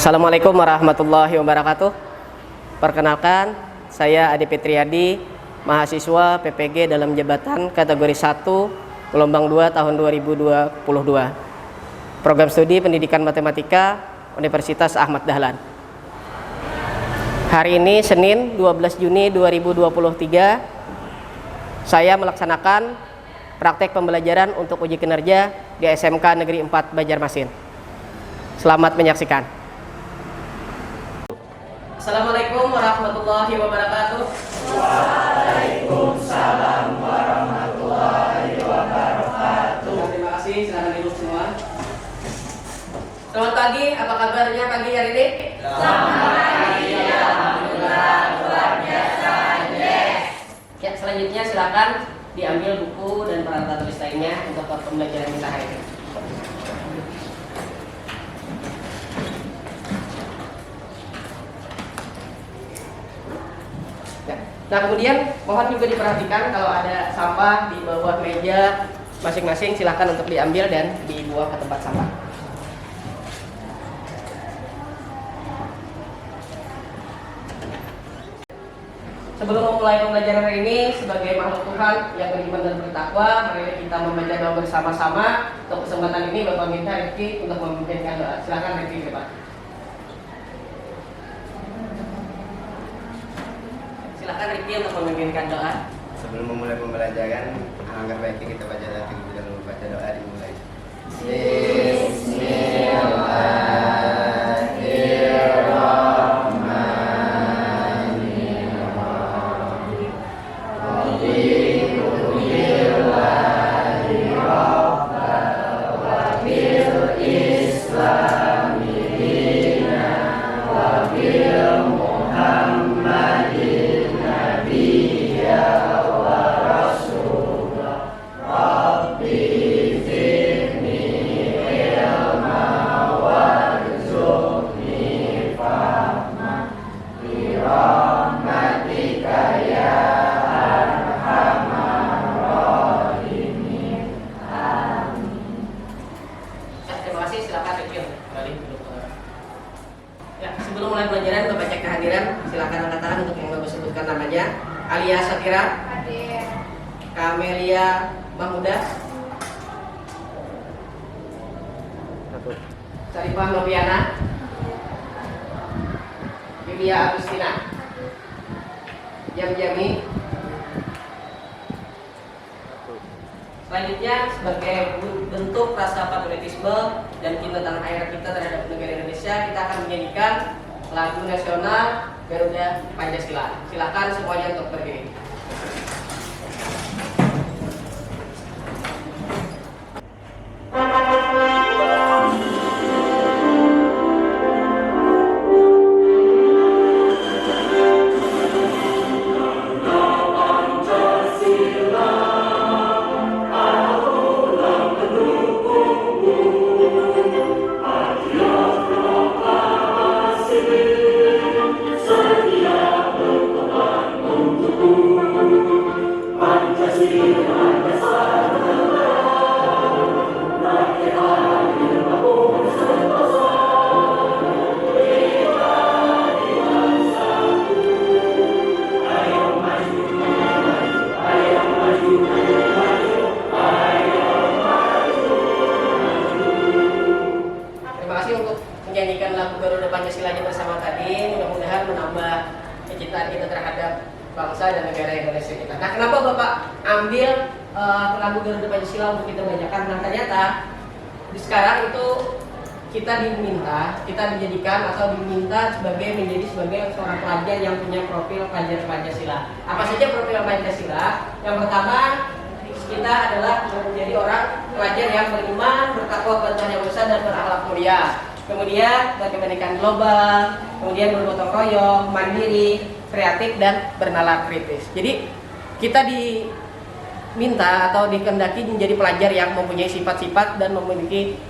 Assalamualaikum warahmatullahi wabarakatuh. Perkenalkan, saya Adi Fitriadi, mahasiswa PPG dalam jabatan kategori 1, gelombang 2 tahun 2022. Program studi Pendidikan Matematika Universitas Ahmad Dahlan. Hari ini Senin 12 Juni 2023, saya melaksanakan praktek pembelajaran untuk uji kinerja di SMK Negeri 4 Banjarmasin. Selamat menyaksikan. Assalamualaikum warahmatullahi wabarakatuh. Waalaikumsalam warahmatullahi wabarakatuh. Terima kasih, silakan duduk semua. Selamat pagi, apa kabarnya pagi hari ini? Selamat pagi, alhamdulillah luar biasa. Ya, selanjutnya silakan diambil buku dan peralatan tulis lainnya untuk pembelajaran kita hari ini. Nah, kemudian mohon juga diperhatikan kalau ada sampah di bawah meja masing-masing, silakan untuk diambil dan dibuang ke tempat sampah. Sebelum memulai pembelajaran hari ini, sebagai makhluk Tuhan yang beriman dan bertakwa, mari kita membaca doa bersama-sama. Untuk kesempatan ini Bapak minta Rifki untuk memimpinkan doa. Silakan Rifki, Pak. Silakan Rifki untuk memimpinkan doa. Sebelum memulai pembelajaran, alangkah baiknya kita baca doa terlebih dahulu. Baca doa dimulai. Sebelum mulai pelajaran, kita baca kehadiran. Silakan angkat tangan untuk yang bagus sebutkan namanya. Alia Satira, Hadir. Kamelia Mahmuda, Sarifah Noviana, Yulia Agustina, Jami. Selanjutnya, sebagai bentuk rasa patriotisme dan cinta tanah air kita terhadap negara Indonesia, kita akan menyanyikan lagu nasional Garuda Pancasila. Silakan semuanya untuk berdiri. Menyanyikan lagu Garuda Pancasilanya bersama tadi, mudah-mudahan menambah kecintaan kita terhadap bangsa dan negara Indonesia kita. Nah, kenapa Bapak ambil lagu Garuda Pancasila untuk kita bacakan? Nah, ternyata di sekarang itu kita dijadikan atau diminta menjadi sebagai seorang pelajar yang punya profil pelajar Pancasila. Apa saja profil Pancasila? Yang pertama, kita adalah menjadi orang pelajar yang beriman, bertakwa kepada Tuhan Yang Maha Esa dan berakhlak mulia. Kemudian kemerdekaan global, kemudian bergotong royong, mandiri, kreatif dan bernalar kritis. Jadi kita diminta atau dikehendaki menjadi pelajar yang mempunyai sifat-sifat dan memiliki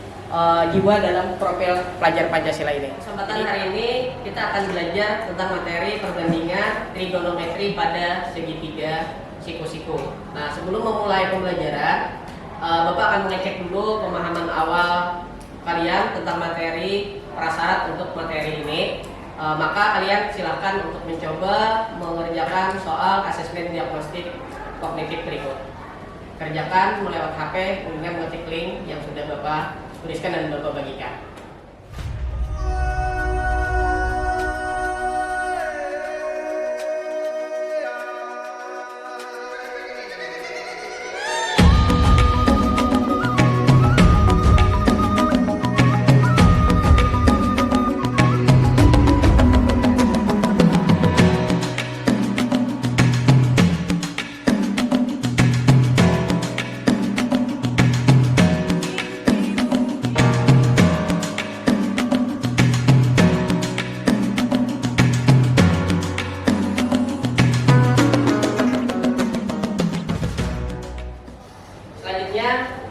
jiwa dalam profil pelajar Pancasila ini. Kesempatan hari ini kita akan belajar tentang materi perbandingan trigonometri pada segitiga siku-siku. Nah, sebelum memulai pembelajaran, Bapak akan mengecek dulu pemahaman awal kalian tentang materi prasyarat untuk materi ini, maka kalian silakan untuk mencoba mengerjakan soal asesmen diagnostik kognitif berikut. Kerjakan melewat HP dengan mengetik link yang sudah Bapak tuliskan dan Bapak bagikan.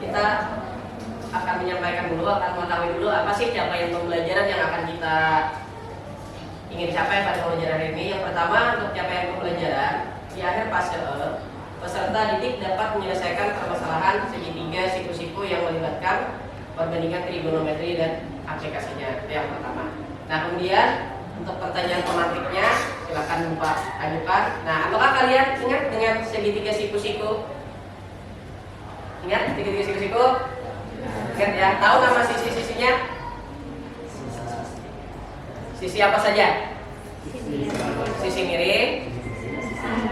Kita akan menyampaikan dulu, akan mengetahui dulu apa sih capaian pembelajaran yang akan kita ingin capai pada pembelajaran hari ini. Yang pertama, untuk capaian pembelajaran di akhir fase E, peserta didik dapat menyelesaikan permasalahan segitiga siku-siku yang melibatkan perbandingan trigonometri dan aplikasinya. Itu yang pertama. Nah, kemudian untuk pertanyaan pemantiknya silakan Bapak ajukan. Nah, apakah kalian ingat dengan segitiga siku-siku? Ingat segitiga siku-siku? Ingat ya, tahu nama sisi-sisinya? Sisi apa saja? Sisi miring,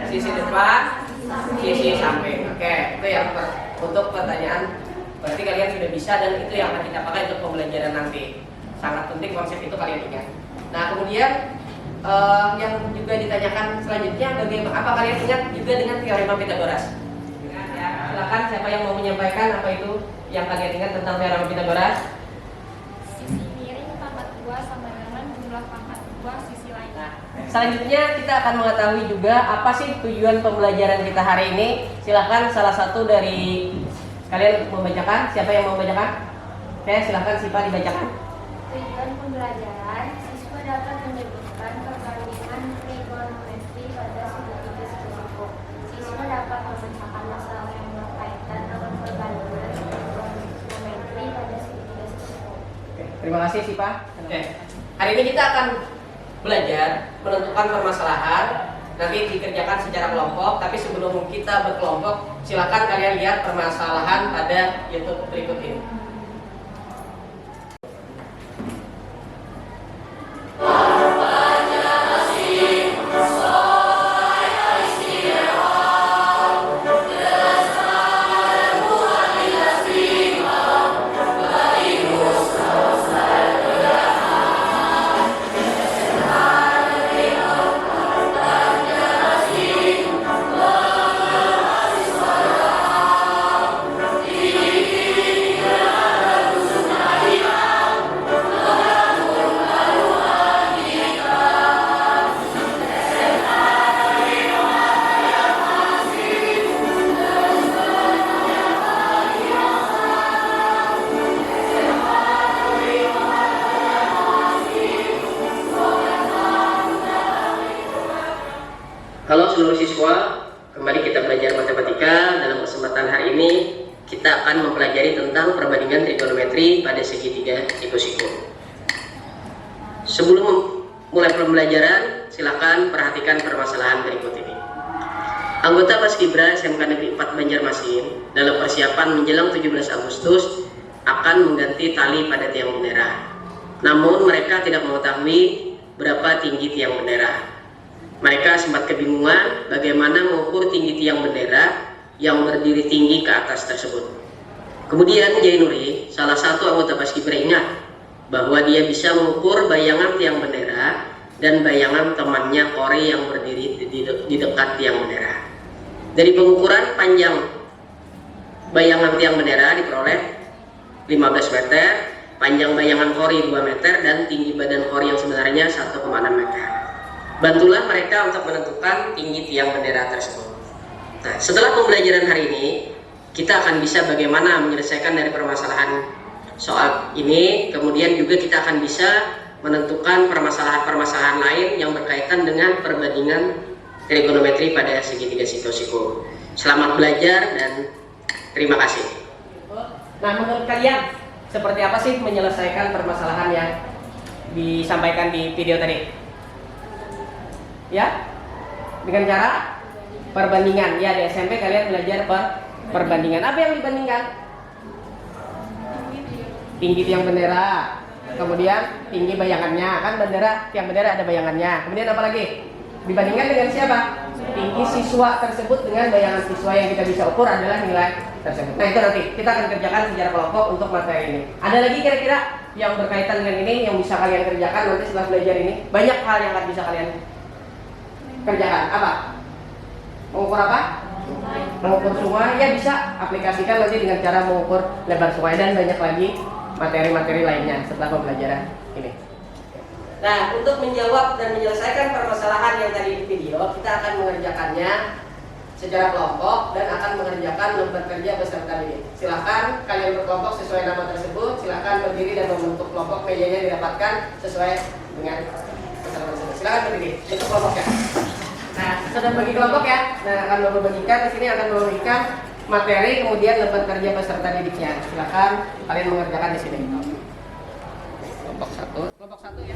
sisi depan, sisi samping. Oke, itu yang untuk pertanyaan. Berarti kalian sudah bisa dan itu yang akan kita pakai untuk pembelajaran nanti. Sangat penting konsep itu kalian ingat. Nah, kemudian yang juga ditanyakan selanjutnya, bagaimana? Apa kalian ingat juga dengan teorema Pythagoras? Silakan, siapa yang mau menyampaikan apa itu yang kalian ingat tentang teorema Pythagoras? Sisi miring pangkat 2 sama dengan jumlah pangkat 2 sisi lainnya. Selanjutnya kita akan mengetahui juga apa sih tujuan pembelajaran kita hari ini. Silakan salah satu dari kalian membacakan. Siapa yang mau membacakan? Oke, silakan Sipa dibacakan. Tujuan pembelajaran, siswa dapat menyebutkan perbandingan trigonometri pada segitiga siku-siku. Siswa dapat memecahkan masalah yang berkaitan dengan perbandingan trigonometri pada segitiga siku-siku. Oke, terima kasih Sipa. Oke, hari ini kita akan belajar menentukan permasalahan. Nanti dikerjakan secara kelompok. Tapi sebelum kita berkelompok, silakan kalian lihat permasalahan pada YouTube berikut ini. Halo seluruh siswa, kembali kita belajar matematika. Dalam kesempatan hari ini kita akan mempelajari tentang perbandingan trigonometri pada segitiga siku-siku. Sebelum mulai pembelajaran, silakan perhatikan permasalahan berikut ini. Anggota Paskibra SMK Negeri 4 Banjarmasin dalam persiapan menjelang 17 Agustus akan mengganti tali pada tiang bendera. Namun mereka tidak mengetahui berapa tinggi tiang bendera. Mereka sempat kebingungan bagaimana mengukur tinggi tiang bendera yang berdiri tinggi ke atas tersebut. Kemudian Jainuri, salah satu anggota Paskibra, ingat bahwa dia bisa mengukur bayangan tiang bendera dan bayangan temannya Kori yang berdiri di dekat tiang bendera. Dari pengukuran panjang bayangan tiang bendera diperoleh 15 meter, panjang bayangan Kori 2 meter, dan tinggi badan Kori yang sebenarnya 1,6 meter. Bantulah mereka untuk menentukan tinggi tiang bendera tersebut. Nah, setelah pembelajaran hari ini, kita akan bisa bagaimana menyelesaikan dari permasalahan soal ini. Kemudian juga kita akan bisa menentukan permasalahan-permasalahan lain yang berkaitan dengan perbandingan trigonometri pada segitiga siku-siku. Selamat belajar dan terima kasih. Nah, menurut kalian seperti apa sih menyelesaikan permasalahan yang disampaikan di video tadi? Ya, dengan cara perbandingan. Ya, di SMP kalian belajar perbandingan. Apa yang dibandingkan? Tinggi tiang bendera, kemudian tinggi bayangannya. Kan bendera, tiang bendera ada bayangannya. Kemudian apa lagi? Dibandingkan dengan siapa? Tinggi siswa tersebut dengan bayangan siswa, yang kita bisa ukur adalah nilai tersebut. Nah, itu nanti kita akan kerjakan secara kelompok untuk materi ini. Ada lagi kira-kira yang berkaitan dengan ini yang bisa kalian kerjakan nanti setelah belajar ini? Banyak hal yang akan bisa kalian kerjakan. Apa? Mengukur apa? Mengukur sungai. Ya, bisa aplikasikan nanti dengan cara mengukur lebar sungai, dan banyak lagi materi-materi lainnya setelah pembelajaran ini. Nah, untuk menjawab dan menyelesaikan permasalahan yang tadi di video, kita akan mengerjakannya secara kelompok dan akan mengerjakan lembar kerja beserta didik. Silahkan kalian berkelompok sesuai nama tersebut. Silahkan berdiri dan membentuk kelompok. Mejanya didapatkan sesuai dengan peserta tersebut. Silahkan berdiri untuk kelompoknya. Nah, sudah bagi kelompok ya. Nah, akan membagikan di sini, akan membagikan materi, kemudian lembar kerja beserta didiknya. Silahkan kalian mengerjakan di sini. Kelompok satu ya.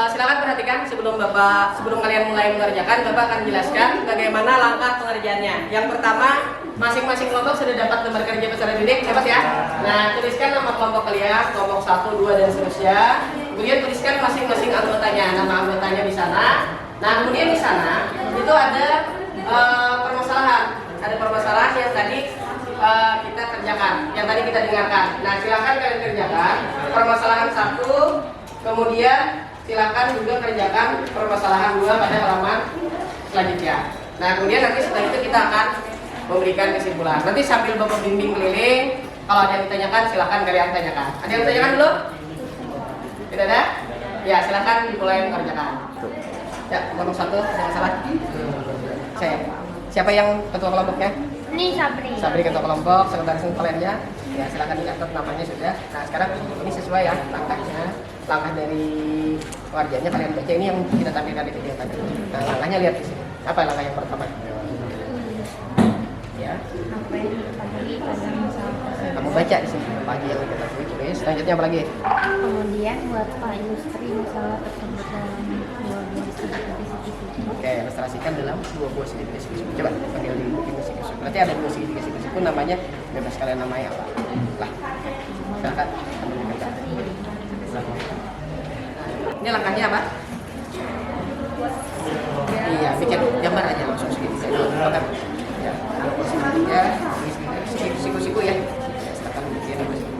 Silakan perhatikan sebelum kalian mulai mengerjakan, Bapak akan jelaskan bagaimana langkah pengerjaannya. Yang pertama, masing-masing kelompok sudah dapat lembar kerja beserta didik, dapat ya? Nah, tuliskan nama kelompok kalian, kelompok 1, 2, dan seterusnya. Kemudian tuliskan masing-masing anggotanya, nama anggotanya di sana. Nah, kemudian di sana itu ada permasalahan. Ada permasalahan yang tadi kita kerjakan, yang tadi kita dengarkan. Nah, silakan kalian kerjakan permasalahan 1, kemudian silakan juga kerjakan permasalahan 2 pada halaman selanjutnya. Nah, kemudian nanti setelah itu kita akan memberikan kesimpulan. Nanti sambil Bapak bimbing keliling, kalau ada yang ditanyakan silakan kalian tanyakan. Ada yang ditanyakan dulu? Tidak ada? Ya, silakan dimulai mengerjakan. Ya, kelompok 1 ada masalah? Saya. Siapa yang ketua kelompoknya? Ini Sabri. Sabri ketua kelompok, sekretaris kaliannya. Ya, silakan dicatat namanya sudah. Nah, sekarang ini sesuai ya langkahnya. Langkah dari pengerjaannya kalian baca, ini yang kita tampilkan di video tadi. Nah, langkahnya lihat di sini. Apa langkah yang pertama? Ya. Apa yang diketahui pada masalah? Kamu baca di sini. Pagi yang kita tulis. Selanjutnya apa lagi? Kemudian buat ilustri masalah tersebut dalam dua buah segitiga. Oke, ilustrasikan dalam dua buah segitiga siku. Coba panggil di segitiga siku. Berarti ada dua segitiga siku. Namanya bebas kalian namanya apa? Lah. Silakan. Ini langkahnya apa? Iya, bikin gambar aja langsung segitiga. Oke. Ya, segitiga, siku-siku ya. Silakan bikin siku-siku.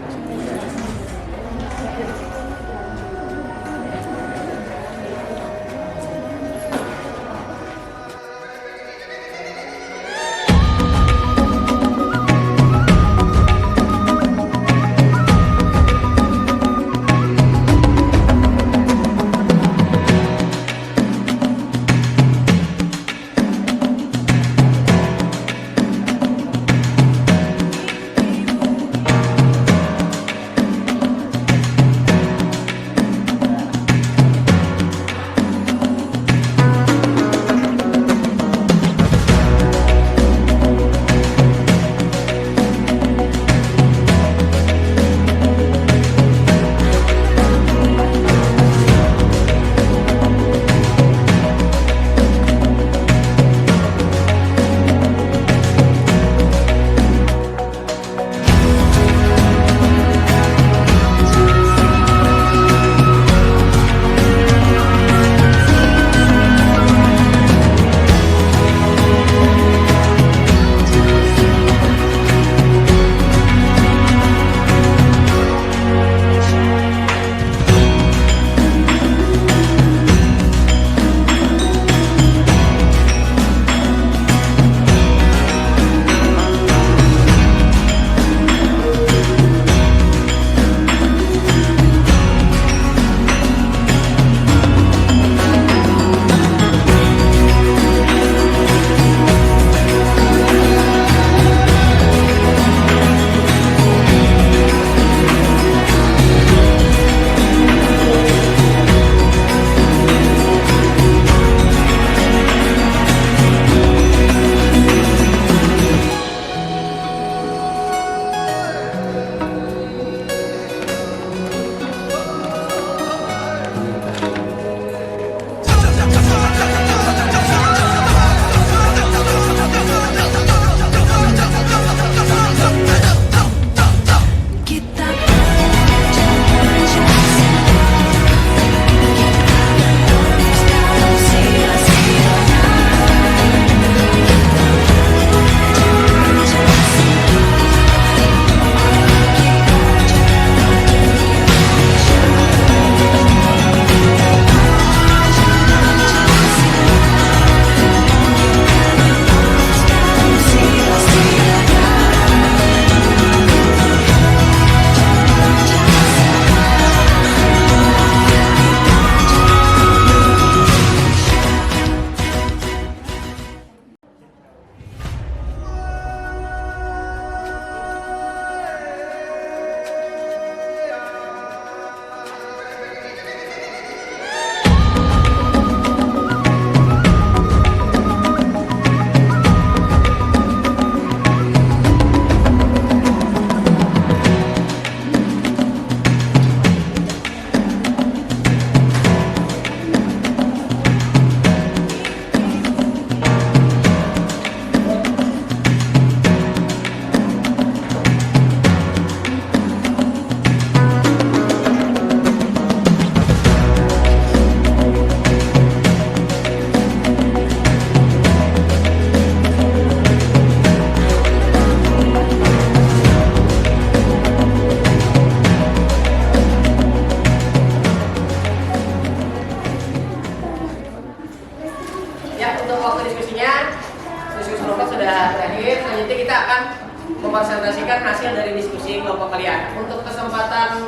presentasikan hasil dari diskusi kelompok kalian. Untuk kesempatan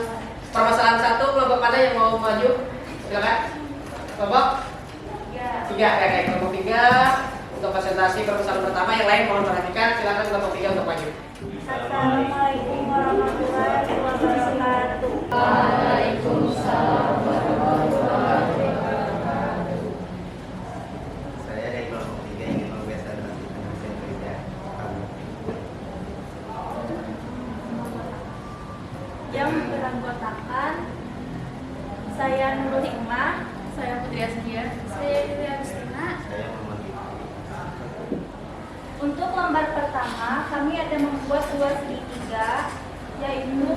permasalahan 1, kelompok mana yang mau maju? Silakan. Kelompok 3. Baik, kelompok 3 untuk presentasi permasalahan pertama. Yang lain mohon perhatikan. Silakan kelompok 3 untuk maju. Assalamualaikum warahmatullahi wabarakatuh. Waalaikumsalam warahmatullahi wabarakatuh. Saya dari kelompok 3 ingin mempresentasikan hasil kerja kami. Yang beranggotakan saya Nurul Hikmah, saya Putri Askia, saya Dewi Agustina. Saya Muhammad Fikri. Untuk lembar pertama, kami ada membuat dua segitiga, yaitu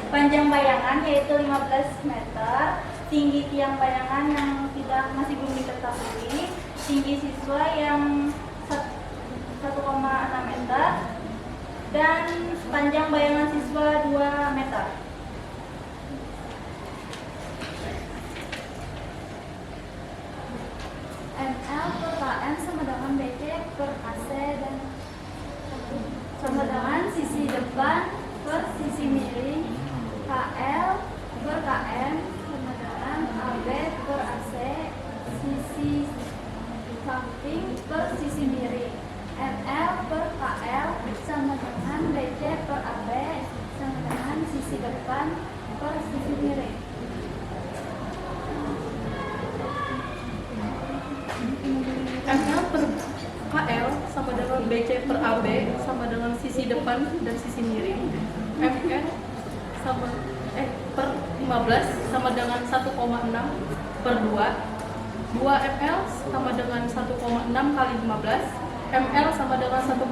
panjang bayangan yaitu 15 meter, tinggi tiang bayangan yang masih belum diketahui, tinggi siswa yang 1,6 meter, dan panjang bayangan siswa 2 meter. ML per KM sama dengan BC per AC dan sama dengan sisi depan per sisi miring, KL per KM sama dengan AB per AC, sisi samping per sisi miring, ML per KL sama dengan BC per AB sama dengan sisi depan per sisi miring. ML per KL sama dengan BC per AB sama dengan sisi depan dan sisi miring. MN sama per 15 sama dengan 1,6 per 2. 2 ML sama dengan 1,6 kali 15. ML sama dengan 1,6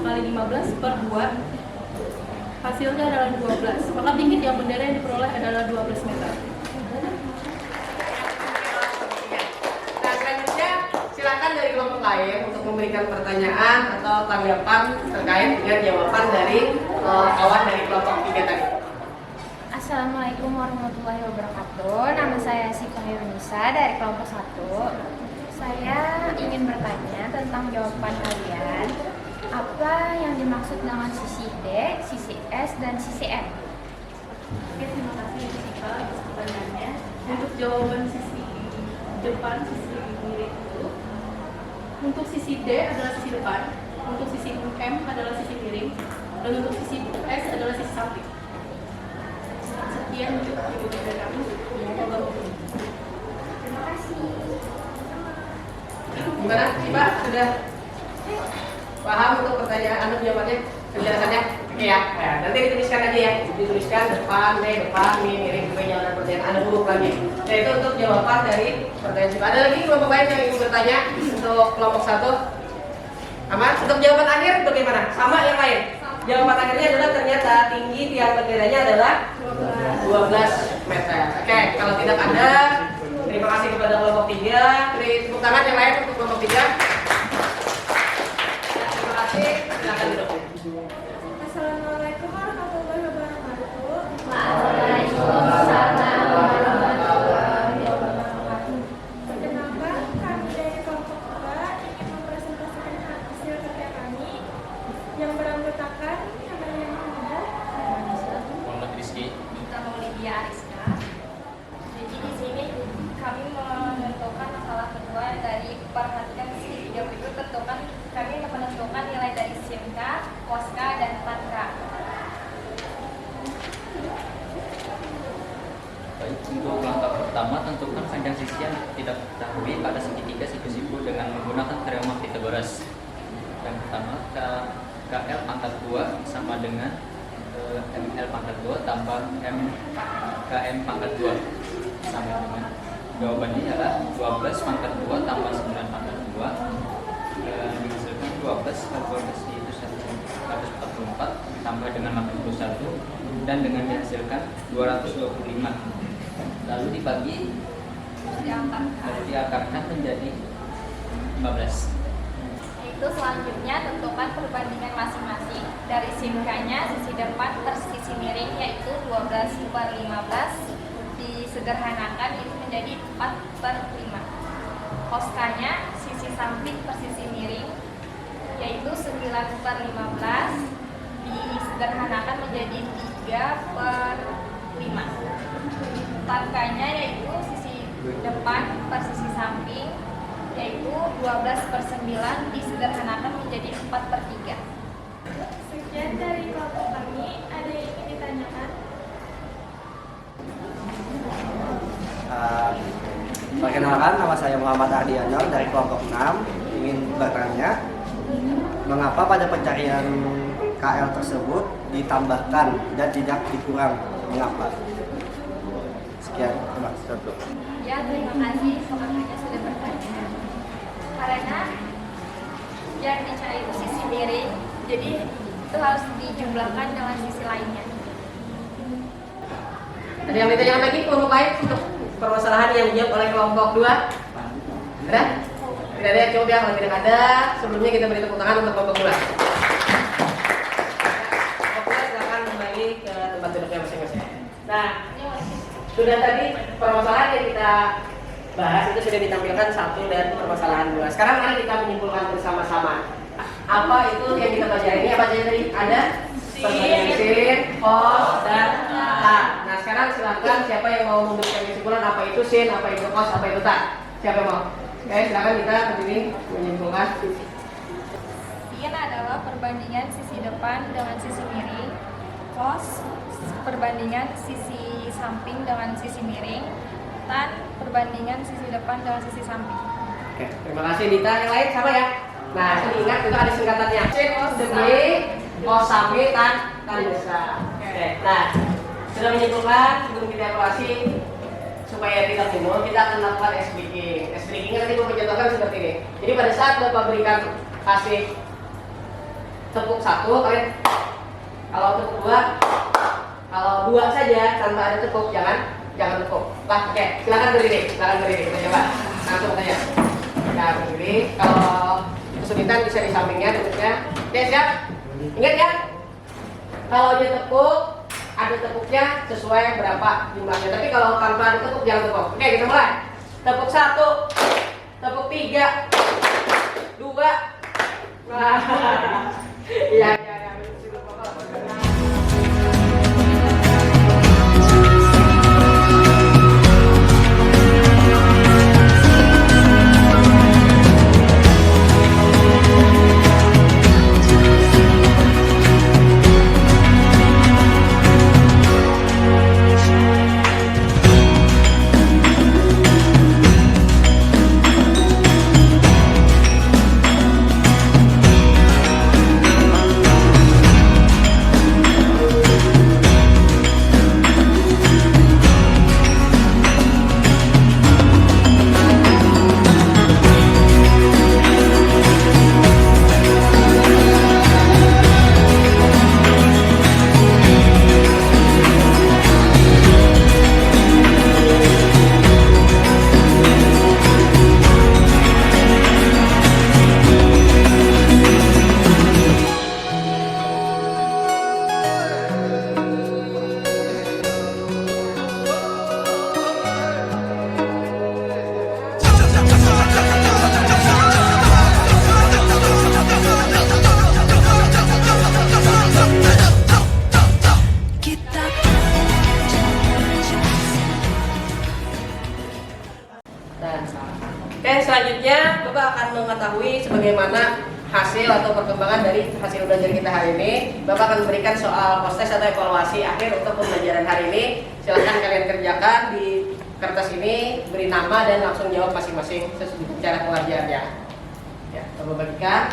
kali 15 per 2. Hasilnya adalah 12. Maka tinggi tiang bendera yang diperoleh adalah 12 meter. Nah, selanjutnya silakan dari kelompok lain untuk memberikan pertanyaan atau tanggapan terkait dengan jawaban dari kawan dari kelompok 3 tadi. Assalamualaikum warahmatullahi wabarakatuh. Nama saya Syifa Nisa dari kelompok 1. Saya ingin bertanya tentang jawaban kalian. Apa yang dimaksud dengan sisi D, sisi S, dan sisi M? Oke, terima kasih Syifa atas pertanyaannya. Untuk jawaban sisi depan, sisi miring itu, untuk sisi D adalah sisi depan, untuk sisi M adalah sisi miring, dan untuk sisi S adalah sisi samping. Sekian untuk ibu dari kami. Terima kasih. Gimana, Syifa? Sudah paham untuk pertanyaan jawabannya, penjelasannya? Oke ya. Nah, nanti dituliskan aja ya. Dituliskan depan, depan, miring, jawaban pertanyaan. Ada huruf lagi. Nah, itu untuk jawaban dari pertanyaan Syifa. Ada lagi kelompok lain yang ingin bertanya untuk kelompok 1? Aman? Untuk jawaban akhir bagaimana? Sama yang lain? Jawaban akhirnya adalah ternyata tinggi tiang benderanya adalah 12 meter. Oke, kalau tidak ada, terima kasih kepada kelompok 3. Beri tepuk tangan yang lain untuk kelompok 3. Terima kasih. Silakan duduk. Assalamualaikum warahmatullahi wabarakatuh. Waalaikumsalam warahmatullahi wabarakatuh. Perkenalkan, kami dari kelompok 2 ingin mempresentasikan hasil kerja kami yang beranggotakan namanya Muhammad, Muhammad Rizky. Kita Maulidia Ariska. Jadi di sini kami menentukan masalah kedua dari perhatikan sisi video berikut. Tentukan kami menentukan nilai dari SIMK, POSKA, dan TANKA. Baik, untuk langkah pertama tentukan panjang sisi yang tidak diketahui pada segitiga siku-siku dengan menggunakan teorema Pythagoras. Yang pertama, KL pangkat 2 sama dengan ML pangkat 2 tambah KM pangkat 2 sama dengan jawabannya adalah 12 pangkat 2 tambah 9 pangkat 2 dihasilkan 12 kalkulasi itu 144 ditambah dengan 81 dan dengan dihasilkan 225 lalu dibagi lalu diakarkan menjadi 15. Itu selanjutnya tentukan perbandingan masing-masing dari SIMK-nya sisi depan per sisi miring yaitu 12/15 disederhanakan itu menjadi 4/5. POSKA-nya sisi samping per sisi miring yaitu 9/15 disederhanakan menjadi 3/5. Tangkanya yaitu sisi depan per sisi samping, yaitu 12/9 disederhanakan menjadi 4/3. Sekian dari kelompok kami, ada yang ingin ditanyakan? Perkenalkan, nama saya Muhammad Ardi Anwar dari kelompok 6. Ingin bertanya, mengapa pada pencarian KL tersebut ditambahkan dan tidak dikurang? Mengapa? Sekian, terima kasih. Ya, terima kasih pemakainya sudah bertanya. Karena yang dicari itu sisi miring, jadi itu harus dijumlahkan dengan sisi lainnya. Ada yang ditanyakan lagi kelompok lain untuk permasalahan yang dijawab oleh kelompok 2? Ada? Tidak ada, coba ya kalau tidak ada, sebelumnya kita beri tepuk tangan untuk kelompok 2. Kelompok 2 silakan kembali ke tempat duduknya masing-masing. Nah, sudah tadi permasalahan yang kita bahas itu sudah ditampilkan 1 dan permasalahan 2. Sekarang mari kita menyimpulkan bersama-sama. Apa itu yang kita pelajari ini? Apa saja tadi? Ada perbandingan sin, cos, dan tan. Nah, sekarang silakan siapa yang mau memberikan kesimpulan apa itu sin, apa itu cos, apa itu tan. Siapa yang mau? Oke, silakan kita berdiri menyimpulkan. Sin adalah perbandingan sisi depan dengan sisi miring. Cos perbandingan sisi samping dengan sisi miring. Tan perbandingan sisi depan dengan sisi samping. Oke, terima kasih Dita. Yang lain sama ya? Nah, ini ingat itu ada singkatannya. Sin, demi, cos sampai, tan besar. Oke, nah sudah menyimpulkan sebelum kita evaluasi supaya tidak timbul, kita akan lakukan S breaking. S breakingnya nanti Bapak contohkan seperti ini. Jadi pada saat Bapak berikan kasih tepuk 1, kalian kalau tepuk 2, kalau 2 saja tanpa ada tepuk, jangan tepuk. Lah, oke, silakan berdiri, kita coba. Langsung saja. Nah, berdiri. Kalau kesulitan bisa di sampingnya duduknya. Oke, siap? Ingat ya? Kalau dia tepuk, ada tepuknya sesuai berapa jumlahnya. Tapi kalau tanpa ada tepuk, jangan tepuk. Oke, kita mulai. Tepuk 1, tepuk 3, 2. Nah, iya. Oke, selanjutnya Bapak akan mengetahui sebagaimana hasil atau perkembangan dari hasil belajar kita hari ini. Bapak akan memberikan soal post test atau evaluasi akhir untuk pembelajaran hari ini. Silahkan kalian kerjakan di kertas ini, beri nama dan langsung jawab masing-masing sesuai cara pengajarnya. Ya, Bapak bagikan.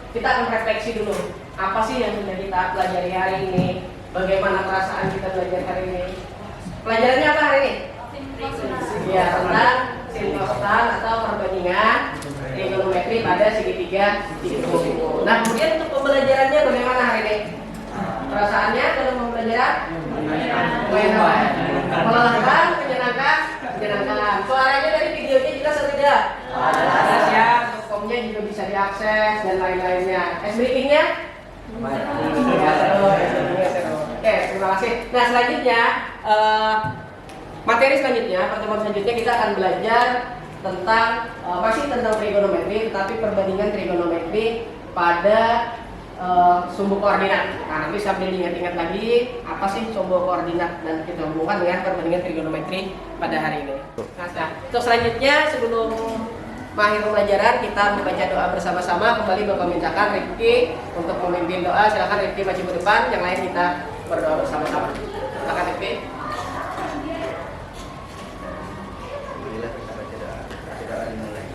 kita akan refleksi dulu. Apa sih yang sudah kita pelajari hari ini? Bagaimana perasaan kita belajar hari ini? Pelajarannya apa hari ini? Ya, tentang sinkrosan atau perbandingan trigonometri pada segitiga siku. Nah, kemudian untuk pembelajarannya bagaimana hari ini? Perasaannya dalam pembelajaran? Melelahkan, menyenangkan, menyenangkan. Suaranya dari videonya jelas atau tidak? Jelas ya. Komnya juga bisa diakses dan lain-lainnya. Breakingnya? Ya, seru. Oke, terima kasih. Nah, selanjutnya materi selanjutnya, pertemuan selanjutnya kita akan belajar tentang masih tentang trigonometri, tetapi perbandingan trigonometri pada sumbu koordinat. Nah, nanti sambil diingat-ingat lagi apa sih sumbu koordinat dan kita hubungkan dengan perbandingan trigonometri pada hari ini. Nah, untuk selanjutnya sebelum mengakhiri pembelajaran kita membaca doa bersama-sama. Kembali Bapak mintakan Rifki untuk memimpin doa. Silakan Rifki maju ke depan. Yang lain kita berdoa bersama-sama. Silakan Rifki. Alhamdulillah kita baca doa. Baca doa dimulai.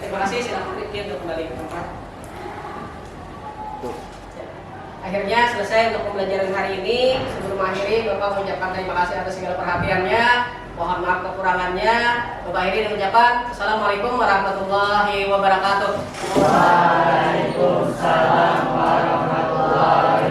Terima kasih, silakan Rifki untuk kembali ke tempat. Akhirnya selesai untuk pembelajaran hari ini. Sebelum akhiri, Bapak mengucapkan terima kasih atas segala perhatiannya. Mohon maaf kekurangannya. Bapak akhiri dengan ucapan Assalamualaikum warahmatullahi wabarakatuh. Waalaikumsalam warahmatullahi